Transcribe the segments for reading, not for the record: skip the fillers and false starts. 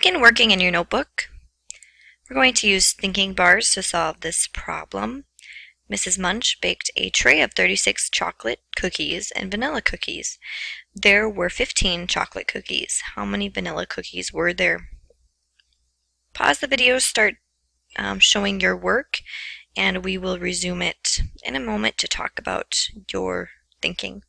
begin working in your notebook. We're going to use thinking bars to solve this problem. Mrs. Munch baked a tray of 36 chocolate cookies and vanilla cookies. There were 15 chocolate cookies. How many vanilla cookies were there? Pause the video, start showing your work, and we will resume it in a moment to talk about your thinking.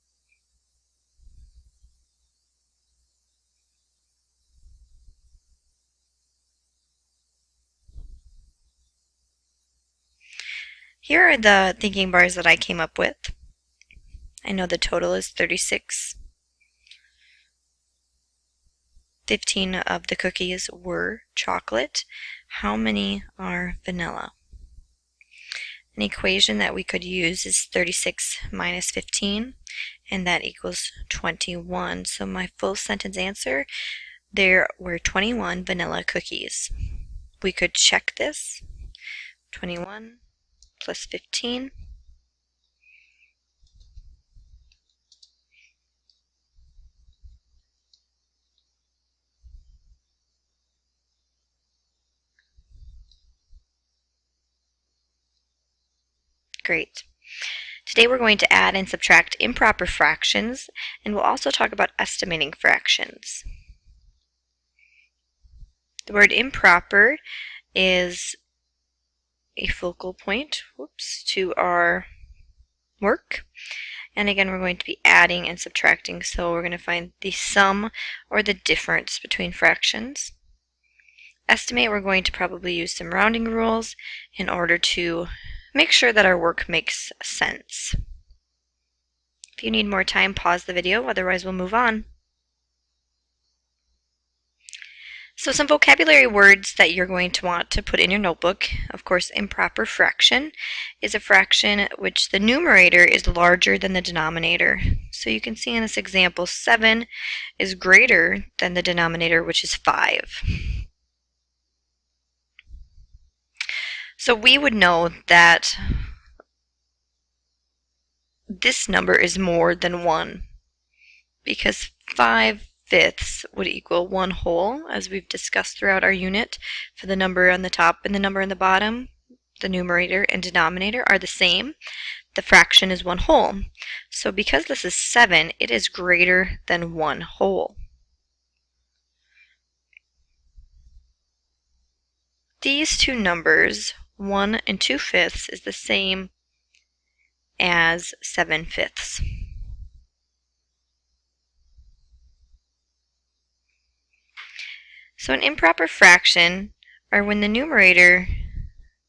Here are the thinking bars that I came up with. I know the total is 36. 15 of the cookies were chocolate. How many are vanilla? An equation that we could use is 36 minus 15, and that equals 21. So my full sentence answer, there were 21 vanilla cookies. We could check this. 21 plus 15. Great. Today we're going to add and subtract improper fractions, and we'll also talk about estimating fractions. The word improper is a focal point, to our work. And again, we're going to be adding and subtracting, so we're going to find the sum or the difference between fractions. Estimate, we're going to probably use some rounding rules in order to make sure that our work makes sense. If you need more time, pause the video, otherwise we'll move on. So some vocabulary words that you're going to want to put in your notebook. Of course, improper fraction is a fraction which the numerator is larger than the denominator. So you can see in this example, 7 is greater than the denominator, which is 5. So we would know that this number is more than 1 because 5/5 would equal 1 whole, as we've discussed throughout our unit. For the number on the top and the number on the bottom, the numerator and denominator are the same. The fraction is 1 whole. So because this is 7, it is greater than 1 whole. These two numbers, 1 and 2/5, is the same as 7/5. So an improper fraction are when the numerator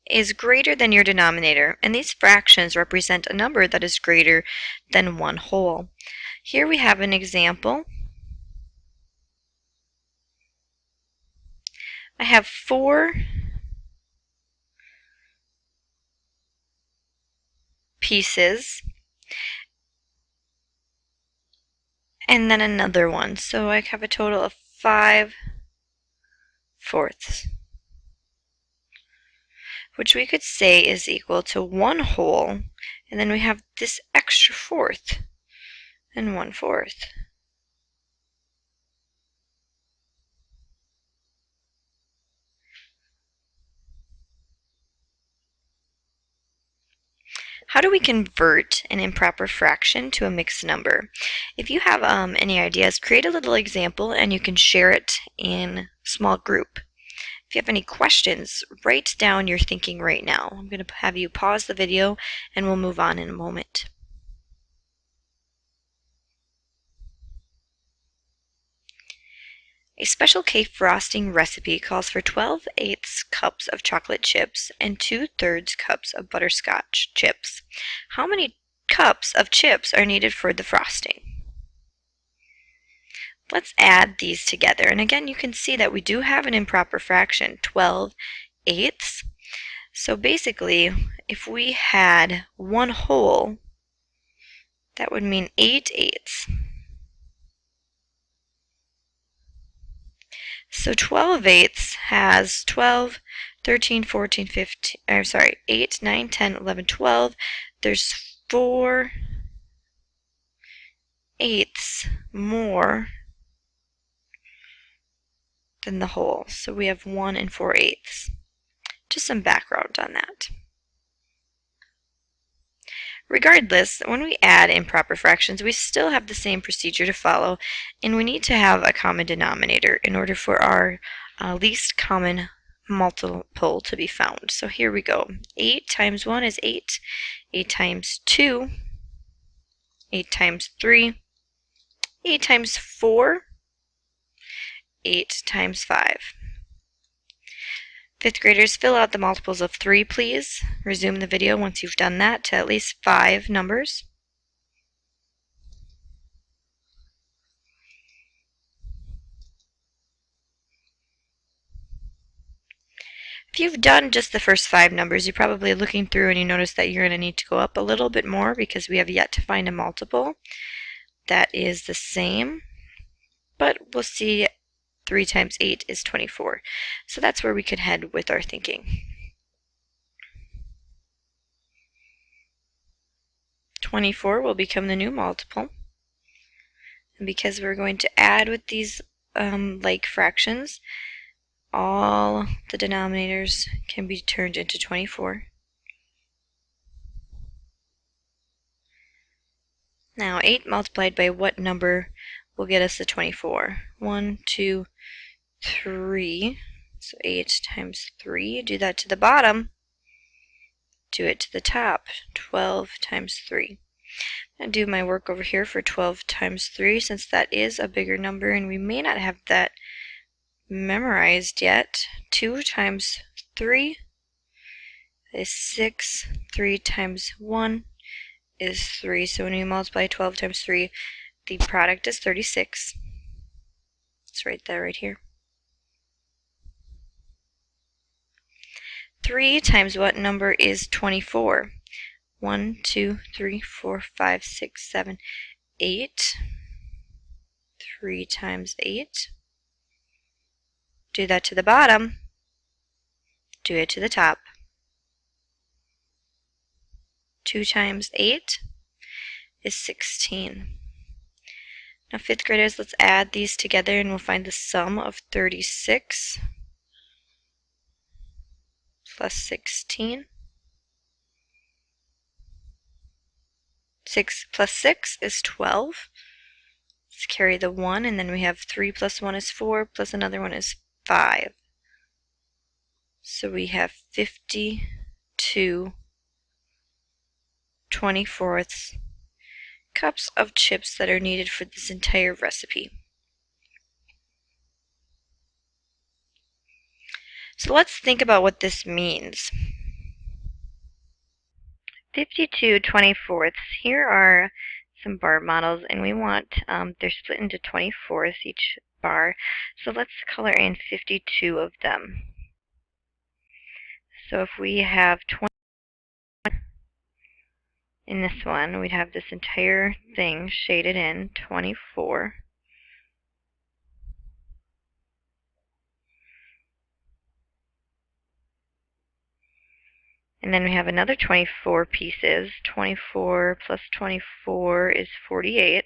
is greater than your denominator, and these fractions represent a number that is greater than 1 whole. Here we have an example. I have 4 pieces and then another one. So I have a total of 5/4, which we could say is equal to 1 whole, and then we have this extra 4th and 1/4. How do we convert an improper fraction to a mixed number? If you have any ideas, create a little example and you can share it in a small group. If you have any questions, write down your thinking right now. I'm going to have you pause the video and we'll move on in a moment. A Special K frosting recipe calls for 12/8 cups of chocolate chips and 2/3 cups of butterscotch chips. How many cups of chips are needed for the frosting? Let's add these together. And again, you can see that we do have an improper fraction, 12/8. So basically, if we had 1 whole, that would mean 8/8. So 12/8 has 12, 13, 14, 15, 8, 9, 10, 11, 12. There's 4/8 more than the whole. So we have 1 4/8. Just some background on that. Regardless, when we add improper fractions, we still have the same procedure to follow, and we need to have a common denominator in order for our least common multiple to be found. So here we go. 8 times 1 is 8. 8 times 2, 8 times 3, 8 times 4, 8 times 5. Fifth graders, fill out the multiples of 3, please. Resume the video once you've done that to at least 5 numbers. If you've done just the first 5 numbers, you're probably looking through and you notice that you're going to need to go up a little bit more because we have yet to find a multiple that is the same. But we'll see 3 times 8 is 24. So that's where we could head with our thinking. 24 will become the new multiple. And because we're going to add with these like fractions, all the denominators can be turned into 24. Now 8 multiplied by what number will get us the 24? 1, 2, 3. So 8 times 3. Do that to the bottom. Do it to the top. 12 times 3. I do my work over here for 12 times 3 since that is a bigger number and we may not have that memorized yet. 2 times 3 is 6. 3 times 1 is 3. So when we multiply 12 times 3, the product is 36. It's right there, right here. 3 times what number is 24? 1, 2, 3, 4, 5, 6, 7, 8. 3 times 8. Do that to the bottom. Do it to the top. 2 times 8 is 16. Now 5th graders, let's add these together and we'll find the sum of 36 plus 16. 6 plus 6 is 12. Let's carry the 1, and then we have 3 plus 1 is 4, plus another one is 5. So we have 52 24ths cups of chips that are needed for this entire recipe. So let's think about what this means. 52 24ths. Here are some bar models, and we want, they're split into 24ths each bar. So let's color in 52 of them. So if we have 20 in this one, we'd have this entire thing shaded in 24. And then we have another 24 pieces. 24 plus 24 is 48.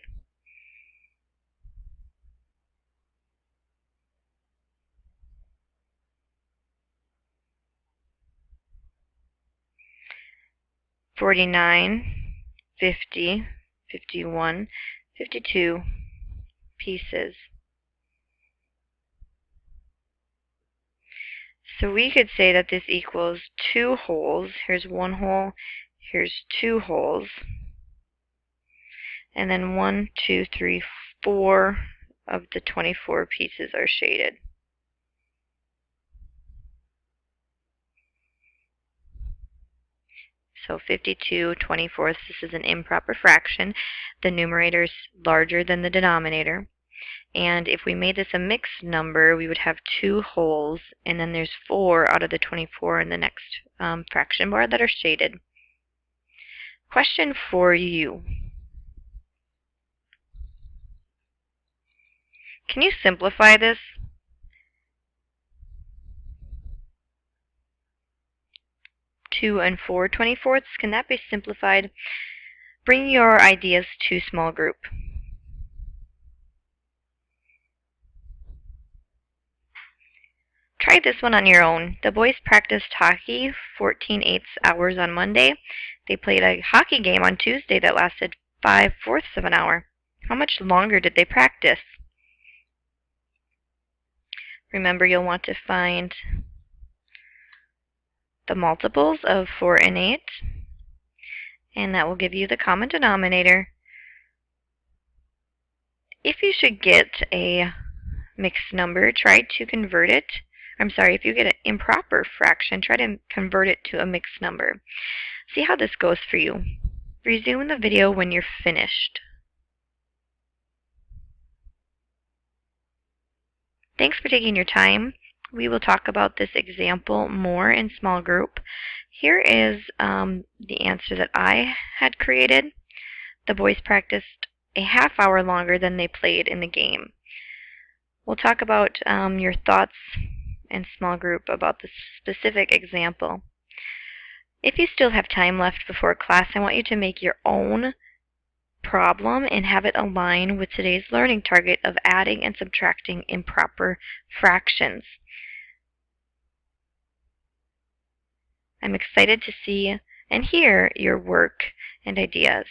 $49, 50, 51, 52 pieces. So we could say that this equals 2 holes. Here's 1 hole, here's 2 holes. And then 1, 2, 3, 4 of the 24 pieces are shaded. So 52 24ths, this is an improper fraction. The numerator is larger than the denominator. And if we made this a mixed number, we would have 2 holes, and then there's 4 out of the 24 in the next fraction bar that are shaded. Question for you. Can you simplify this? 2 and 4 24ths, can that be simplified? Bring your ideas to small group. try this one on your own. The boys practiced hockey 14/8 hours on Monday. They played a hockey game on Tuesday that lasted 5/4 of an hour. How much longer did they practice? Remember, you'll want to find the multiples of 4 and 8, and that will give you the common denominator. If you should get a mixed number, try to convert it. I'm sorry, if you get an improper fraction, try to convert it to a mixed number. See how this goes for you. Resume the video when you're finished. Thanks for taking your time. We will talk about this example more in small group. Here is the answer that I had created. The boys practiced a half hour longer than they played in the game. We'll talk about your thoughts in small group about this specific example. If you still have time left before class, I want you to make your own problem and have it align with today's learning target of adding and subtracting improper fractions. I'm excited to see and hear your work and ideas.